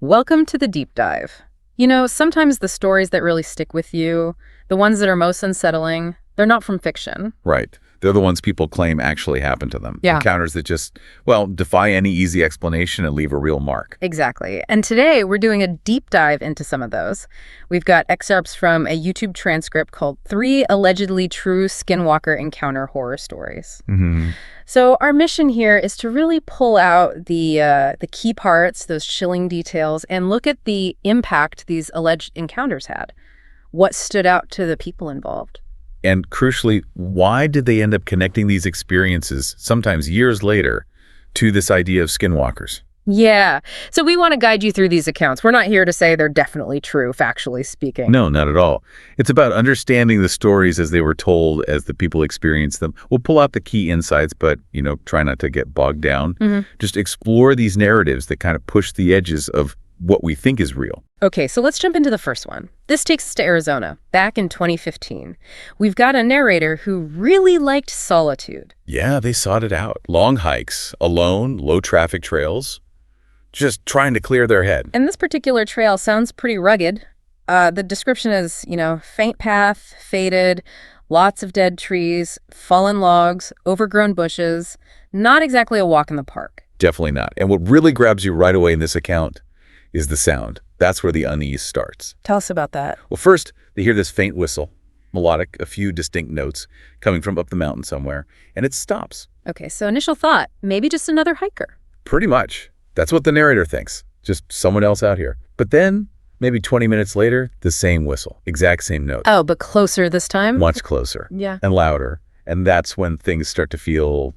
Welcome to the deep dive. Sometimes the stories that really stick with you, the ones that are most unsettling, they're not from fiction. Right. They're the ones people claim actually happened to them. Yeah. Encounters that just, defy any easy explanation and leave a real mark. Exactly. And today we're doing a deep dive into some of those. We've got excerpts from a YouTube transcript called 3 Allegedly True Skinwalker Encounter Horror Stories. Mm-hmm. So our mission here is to really pull out the key parts, those chilling details, and look at the impact these alleged encounters had. What stood out to the people involved. And crucially, why did they end up connecting these experiences, sometimes years later, to this idea of skinwalkers? Yeah. So we want to guide you through these accounts. We're not here to say they're definitely true, factually speaking. No, not at all. It's about understanding the stories as they were told, as the people experienced them. We'll pull out the key insights, but, try not to get bogged down. Mm-hmm. Just explore these narratives that kind of push the edges of what we think is real. Okay, so let's jump into the first one. This takes us to Arizona, back in 2015. We've got a narrator who really liked solitude. Yeah, they sought it out. Long hikes, alone, low traffic trails, just trying to clear their head. And this particular trail sounds pretty rugged. The description is, faint path, faded, lots of dead trees, fallen logs, overgrown bushes. Not exactly a walk in the park. Definitely not. And what really grabs you right away in this account is the sound. That's where the unease starts. Tell us about that. Well, first, they hear this faint whistle, melodic, a few distinct notes coming from up the mountain somewhere, and it stops. Okay, so initial thought, maybe just another hiker. Pretty much. That's what the narrator thinks. Just someone else out here. But then, maybe 20 minutes later, the same whistle, exact same note. Oh, but closer this time? Much closer. Yeah. And louder. And that's when things start to feel,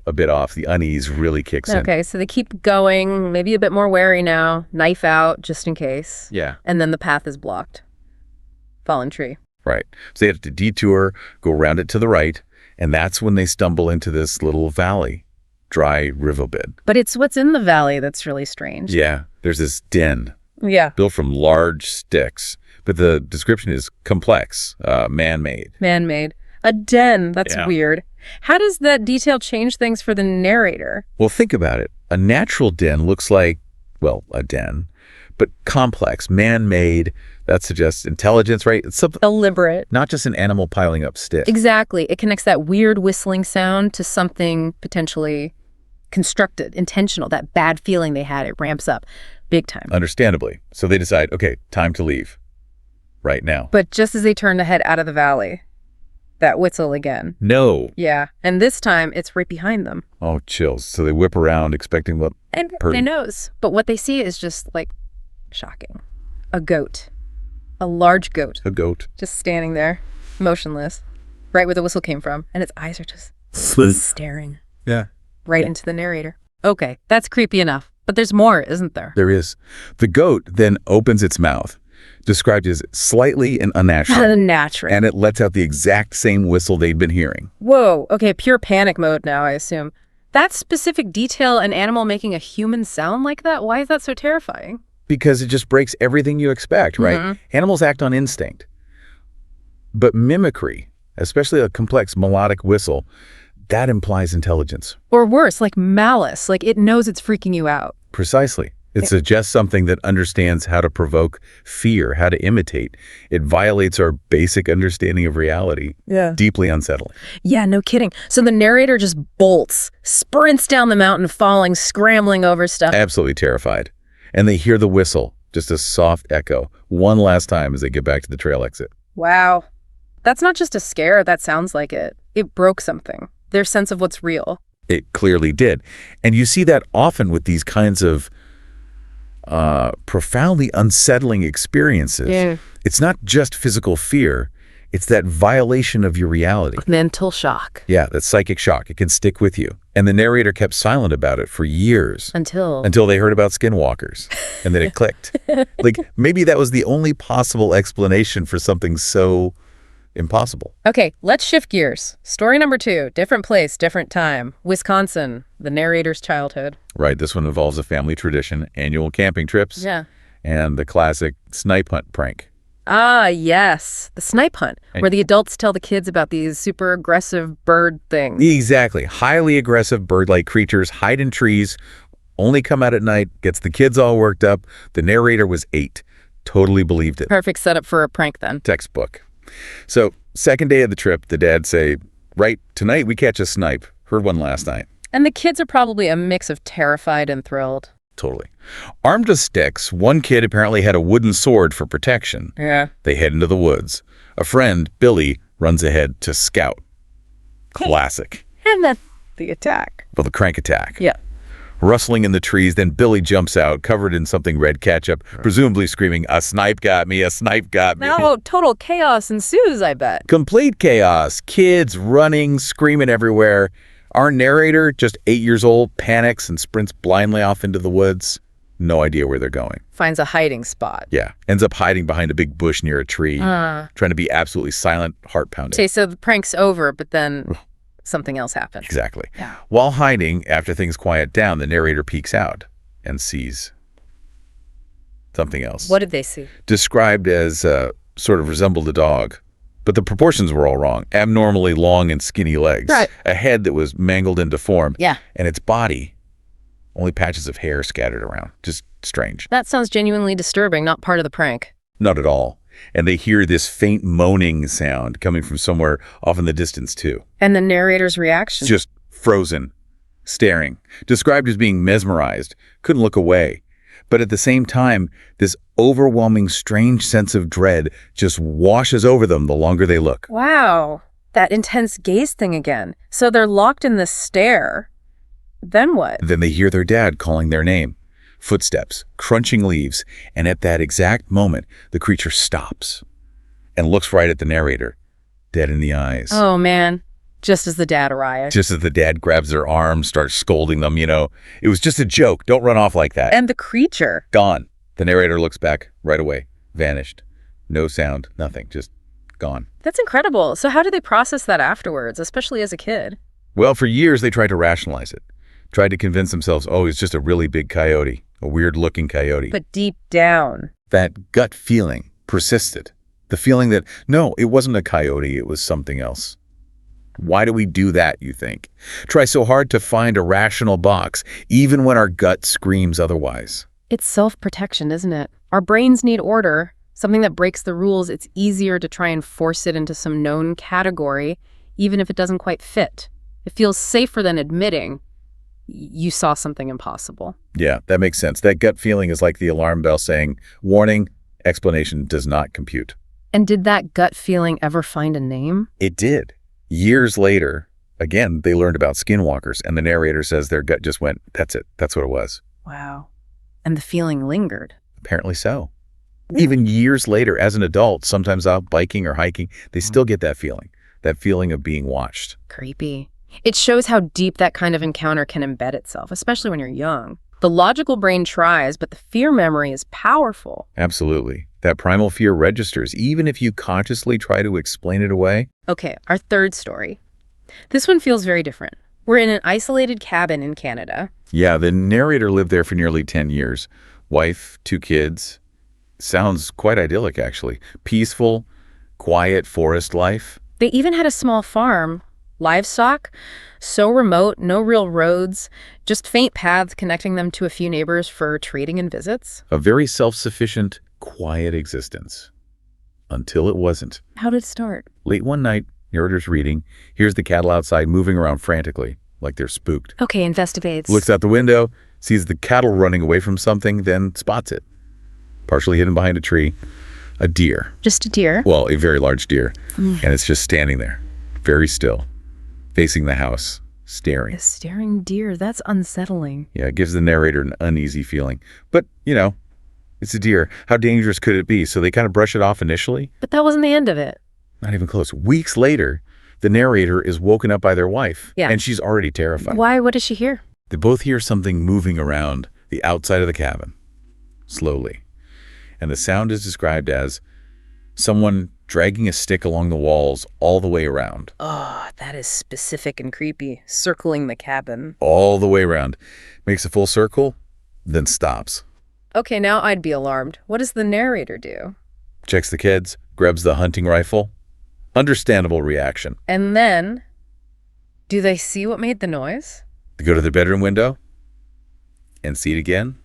a bit off. The unease really kicks in. Okay, so they keep going, maybe a bit more wary now, knife out just in case. Yeah. And then the path is blocked. Fallen tree. Right. So they have to detour, go around it to the right, and that's when they stumble into this little valley, dry riverbed. But it's what's in the valley that's really strange. Yeah. There's this den Yeah. built from large sticks, but the description is complex, man-made. Man-made. A den. That's Yeah. weird. How does that detail change things for the narrator? Well, think about it. A natural den looks like, a den, but complex, man-made. That suggests intelligence, right? It's something, Deliberate. not just an animal piling up sticks. Exactly. It connects that weird whistling sound to something potentially constructed, intentional. That bad feeling they had, it ramps up big time. Understandably. So they decide, okay, time to leave right now. But just as they turn to head out of the valley, that whistle again. No. Yeah. And this time, it's right behind them. Oh, chills. So they whip around expecting what? And they knows. But what they see is just, shocking. A goat. A large goat. A goat. Just standing there, motionless, right where the whistle came from. And its eyes are just staring Yeah. right into the narrator. Okay, that's creepy enough. But there's more, isn't there? There is. The goat then opens its mouth, described as slightly and unnatural, Unnatural. and it lets out the exact same whistle they'd been hearing. Whoa. Okay, pure panic mode now, I assume. That specific detail, an animal making a human sound like that, why is that so terrifying? Because it just breaks everything you expect, right? Mhm. Animals act on instinct. But mimicry, especially a complex melodic whistle, that implies intelligence. Or worse, like malice, like it knows it's freaking you out. Precisely. It suggests something that understands how to provoke fear, how to imitate. It violates our basic understanding of reality. Yeah. Deeply unsettling. Yeah, no kidding. So the narrator just bolts, sprints down the mountain, falling, scrambling over stuff. Absolutely terrified. And they hear the whistle, just a soft echo, one last time as they get back to the trail exit. Wow. That's not just a scare, that sounds like it. It broke something. Their sense of what's real. It clearly did. And you see that often with these kinds of profoundly unsettling experiences. Yeah. It's not just physical fear. It's that violation of your reality. Mental shock. Yeah, that psychic shock. It can stick with you. And the narrator kept silent about it for years. Until Until they heard about skinwalkers. And then it clicked. Maybe that was the only possible explanation for something so impossible. Okay, let's shift gears. Story number 2, different place, different time. Wisconsin, the narrator's childhood. Right, this one involves a family tradition, annual camping trips, Yeah. and the classic snipe hunt prank. Ah, yes. The snipe hunt, where the adults tell the kids about these super aggressive bird things. Exactly. Highly aggressive bird-like creatures hide in trees only come out at night, gets the kids all worked up. The narrator was 8. Totally believed it. Perfect setup for a prank then. Textbook. So, second day of the trip, the dads say, right, tonight we catch a snipe. Heard one last night. And the kids are probably a mix of terrified and thrilled. Totally. Armed with sticks, one kid apparently had a wooden sword for protection. Yeah. They head into the woods. A friend, Billy, runs ahead to scout. Classic. And then the attack. Well, the crank attack. Yeah. Rustling in the trees, then Billy jumps out, covered in something red ketchup, presumably screaming, "A snipe got me, a snipe got me." Now total chaos ensues, I bet. Complete chaos. Kids running, screaming everywhere. Our narrator, just 8 years old, panics and sprints blindly off into the woods. No idea where they're going. Finds a hiding spot. Yeah. Ends up hiding behind a big bush near a tree, trying to be absolutely silent, heart pounding. Okay, so the prank's over, but then something else happens. Exactly. Yeah. While hiding, after things quiet down, the narrator peeks out and sees something else. What did they see? Described as sort of resembled a dog. But the proportions were all wrong. Abnormally long and skinny legs. Right. A head that was mangled and deformed. Yeah. And its body, only patches of hair scattered around. Just strange. That sounds genuinely disturbing, not part of the prank. Not at all. And they hear this faint moaning sound coming from somewhere off in the distance, too. And the narrator's reaction? Just frozen, staring. Described as being mesmerized. Couldn't look away. But at the same time, this overwhelming, strange sense of dread just washes over them the longer they look. Wow. That intense gaze thing again. So they're locked in this stare. Then what? Then they hear their dad calling their name. Footsteps, crunching leaves, and at that exact moment, the creature stops and looks right at the narrator, dead in the eyes. Oh, man. Just as the dad arrives. Just as the dad grabs their arm, starts scolding them, it was just a joke. Don't run off like that. And the creature. Gone. The narrator looks back right away. Vanished. No sound, nothing, just gone. That's incredible. So how did they process that afterwards, especially as a kid? Well, for years they tried to rationalize it. Tried to convince themselves, oh, it's just a really big coyote, a weird-looking coyote. But deep down. That gut feeling persisted. The feeling that, no, it wasn't a coyote, it was something else. Why do we do that, you think? Try so hard to find a rational box, even when our gut screams otherwise. It's self-protection, isn't it? Our brains need order, something that breaks the rules. It's easier to try and force it into some known category, even if it doesn't quite fit. It feels safer than admitting you saw something impossible. Yeah, that makes sense. That gut feeling is like the alarm bell saying, warning, explanation does not compute. And did that gut feeling ever find a name? It did. Years later, again, they learned about skinwalkers, and the narrator says their gut just went, that's it. That's what it was. Wow. And the feeling lingered. Apparently so. Even years later, as an adult, sometimes out biking or hiking, they still get that feeling of being watched. Creepy. It shows how deep that kind of encounter can embed itself, especially when you're young. The logical brain tries, but the fear memory is powerful. Absolutely. That primal fear registers, even if you consciously try to explain it away. Okay, our third story. This one feels very different. We're in an isolated cabin in Canada. Yeah, the narrator lived there for nearly 10 years. Wife, 2 kids. Sounds quite idyllic, actually. Peaceful, quiet forest life. They even had a small farm. Livestock, so remote, no real roads, just faint paths connecting them to a few neighbors for trading and visits. A very self-sufficient, quiet existence. Until it wasn't. How did it start? Late one night, narrator's reading, hears the cattle outside moving around frantically, like they're spooked. Okay, investigates. Looks out the window, sees the cattle running away from something, then spots it. Partially hidden behind a tree. A deer. Just a deer? Well, a very large deer. And it's just standing there, very still. Facing the house, staring. A staring deer, that's unsettling. Yeah, it gives the narrator an uneasy feeling. But, it's a deer. How dangerous could it be? So they kind of brush it off initially. But that wasn't the end of it. Not even close. Weeks later, the narrator is woken up by their wife. Yeah. And she's already terrified. Why? What does she hear? They both hear something moving around the outside of the cabin, slowly. And the sound is described as someone dragging a stick along the walls all the way around. Oh, that is specific and creepy. Circling the cabin. All the way around. Makes a full circle, then stops. Okay, now I'd be alarmed. What does the narrator do? Checks the kids, grabs the hunting rifle. Understandable reaction. And then, do they see what made the noise? They go to the bedroom window. And see it again?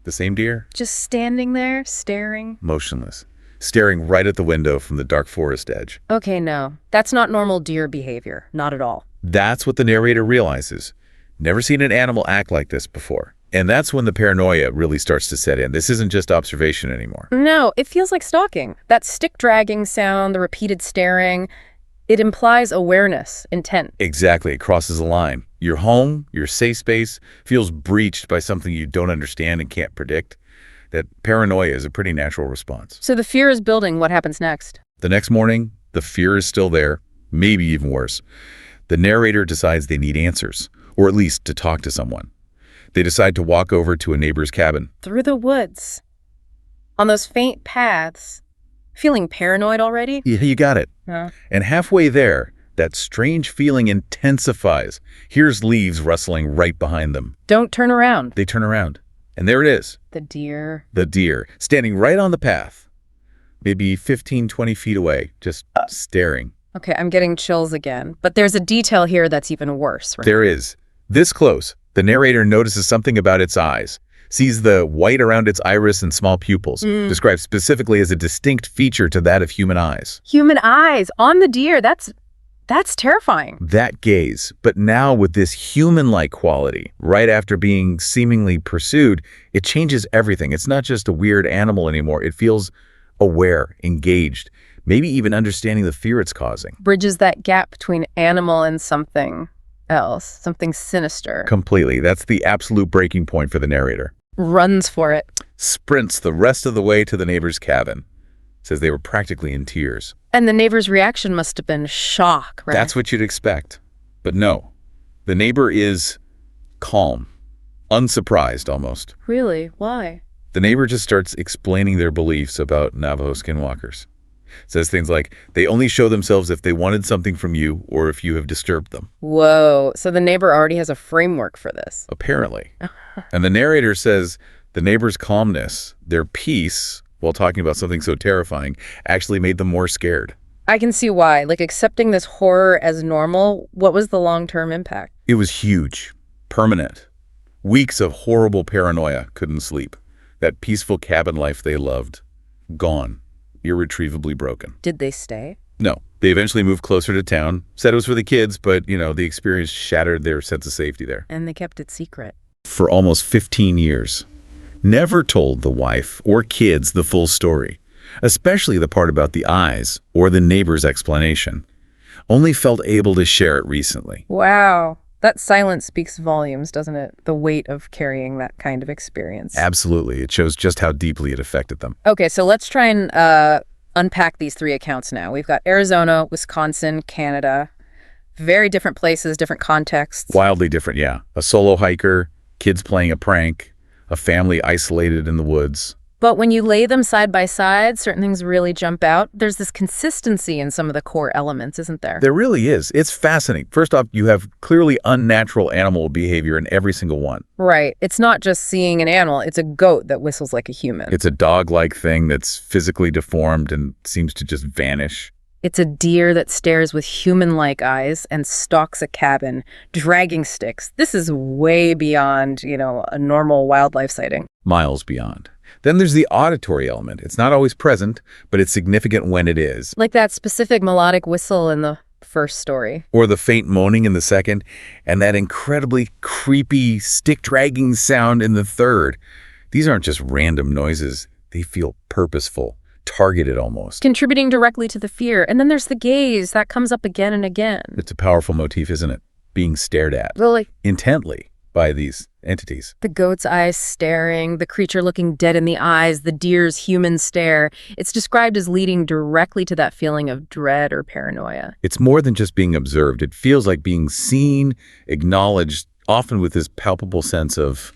The same deer? Just standing there, staring. Motionless, staring right at the window from the dark forest edge. Okay, no. That's not normal deer behavior. Not at all. That's what the narrator realizes. Never seen an animal act like this before. And that's when the paranoia really starts to set in. This isn't just observation anymore. No, it feels like stalking. That stick dragging sound, the repeated staring, it implies awareness, intent. Exactly. It crosses a line. Your home, your safe space, feels breached by something you don't understand and can't predict. That paranoia is a pretty natural response. So the fear is building. What happens next? The next morning, the fear is still there, maybe even worse. The narrator decides they need answers, or at least to talk to someone. They decide to walk over to a neighbor's cabin. Through the woods. On those faint paths. Feeling paranoid already? Yeah, you got it. Huh? And halfway there, that strange feeling intensifies. Here's leaves rustling right behind them. Don't turn around. They turn around, and there it is. The deer. The deer, standing right on the path. Maybe 15, 20 feet away, just staring. Okay, I'm getting chills again. But there's a detail here that's even worse, right? There is. This close, the narrator notices something about its eyes, sees the white around its iris and small pupils, described specifically as a distinct feature to that of human eyes. Human eyes on the deer. That's terrifying. That gaze, but now with this human-like quality, right after being seemingly pursued, it changes everything. It's not just a weird animal anymore. It feels aware, engaged, maybe even understanding the fear it's causing. Bridges that gap between animal and something else, something sinister. Completely. That's the absolute breaking point for the narrator. Runs for it. Sprints the rest of the way to the neighbor's cabin. Says they were practically in tears. And the neighbor's reaction must have been shock, right? That's what you'd expect. But no. The neighbor is calm, unsurprised almost. Really? Why? The neighbor just starts explaining their beliefs about Navajo skinwalkers. Says things like, they only show themselves if they wanted something from you or if you have disturbed them. Whoa. So the neighbor already has a framework for this. Apparently. And the narrator says the neighbor's calmness, their peace, while talking about something so terrifying, actually made them more scared. I can see why. Like, accepting this horror as normal, what was the long-term impact? It was huge, permanent. Weeks of horrible paranoia, couldn't sleep. That peaceful cabin life they loved, gone, irretrievably broken. Did they stay? No. They eventually moved closer to town. Said it was for the kids, but, the experience shattered their sense of safety there. And they kept it secret. For almost 15 years. Never told the wife or kids the full story, especially the part about the eyes or the neighbor's explanation. Only felt able to share it recently. Wow. That silence speaks volumes, doesn't it? The weight of carrying that kind of experience. Absolutely. It shows just how deeply it affected them. Okay, so let's try and unpack these three accounts now. We've got Arizona, Wisconsin, Canada. Very different places, different contexts. Wildly different, yeah. A solo hiker, kids playing a prank, a family isolated in the woods. But when you lay them side by side, certain things really jump out. There's this consistency in some of the core elements, isn't there? There really is. It's fascinating. First off, you have clearly unnatural animal behavior in every single one. Right. It's not just seeing an animal. It's a goat that whistles like a human. It's a dog-like thing that's physically deformed and seems to just vanish. It's a deer that stares with human-like eyes and stalks a cabin, dragging sticks. This is way beyond, a normal wildlife sighting. Miles beyond. Then there's the auditory element. It's not always present, but it's significant when it is. Like that specific melodic whistle in the first story. Or the faint moaning in the second, and that incredibly creepy stick-dragging sound in the third. These aren't just random noises. They feel purposeful, targeted almost. Contributing directly to the fear. And then there's the gaze. That comes up again and again. It's a powerful motif, isn't it? Being stared at. Really? Intently by these entities. The goat's eyes staring, the creature looking dead in the eyes, the deer's human stare. It's described as leading directly to that feeling of dread or paranoia. It's more than just being observed. It feels like being seen, acknowledged, often with this palpable sense of,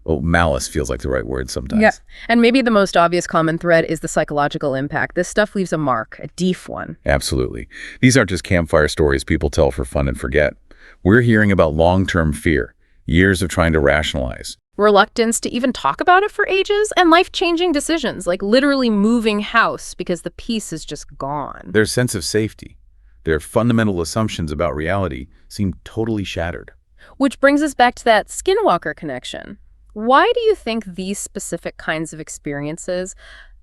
malice feels like the right word sometimes. Yeah, and maybe the most obvious common thread is the psychological impact. This stuff leaves a mark, a deep one. Absolutely. These aren't just campfire stories people tell for fun and forget. We're hearing about long-term fear, years of trying to rationalize. Reluctance to even talk about it for ages, and life-changing decisions, like literally moving house because the peace is just gone. Their sense of safety, their fundamental assumptions about reality seem totally shattered. Which brings us back to that skinwalker connection. Why do you think these specific kinds of experiences,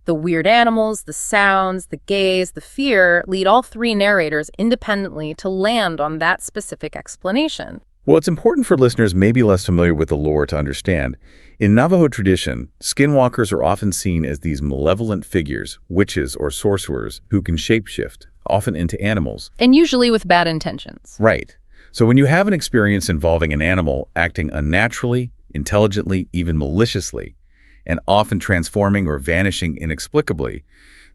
the weird animals, the sounds, the gaze, the fear, lead all three narrators independently to land on that specific explanation? Well, it's important for listeners maybe less familiar with the lore to understand. In Navajo tradition, skinwalkers are often seen as these malevolent figures, witches or sorcerers, who can shapeshift, often into animals. And usually with bad intentions. Right. So when you have an experience involving an animal acting unnaturally, intelligently, even maliciously, and often transforming or vanishing inexplicably,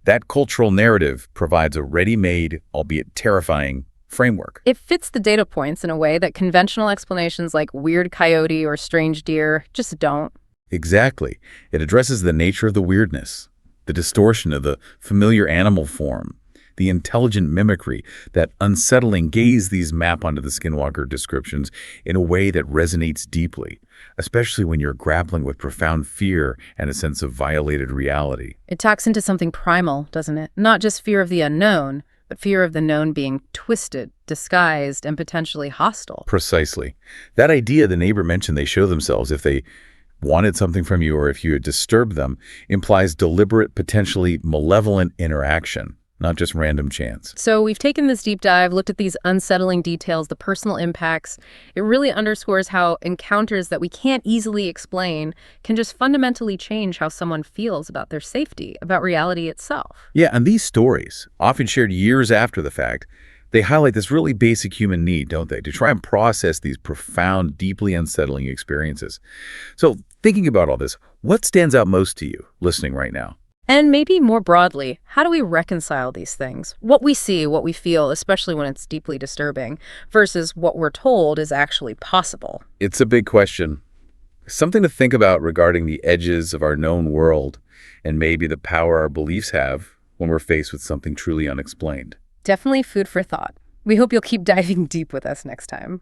that cultural narrative provides a ready-made, albeit terrifying, framework. It fits the data points in a way that conventional explanations like weird coyote or strange deer just don't. Exactly. It addresses the nature of the weirdness, the distortion of the familiar animal form, the intelligent mimicry, that unsettling gaze these map onto the skinwalker descriptions in a way that resonates deeply, especially when you're grappling with profound fear and a sense of violated reality. It talks into something primal, doesn't it? Not just fear of the unknown, but fear of the known being twisted, disguised, and potentially hostile. Precisely. That idea the neighbor mentioned they show themselves if they wanted something from you or if you had disturbed them implies deliberate, potentially malevolent interaction, not just random chance. So we've taken this deep dive, looked at these unsettling details, the personal impacts. It really underscores how encounters that we can't easily explain can just fundamentally change how someone feels about their safety, about reality itself. Yeah, and these stories, often shared years after the fact, they highlight this really basic human need, don't they, to try and process these profound, deeply unsettling experiences. So thinking about all this, what stands out most to you listening right now? And maybe more broadly, how do we reconcile these things? What we see, what we feel, especially when it's deeply disturbing, versus what we're told is actually possible. It's a big question. Something to think about regarding the edges of our known world and maybe the power our beliefs have when we're faced with something truly unexplained. Definitely food for thought. We hope you'll keep diving deep with us next time.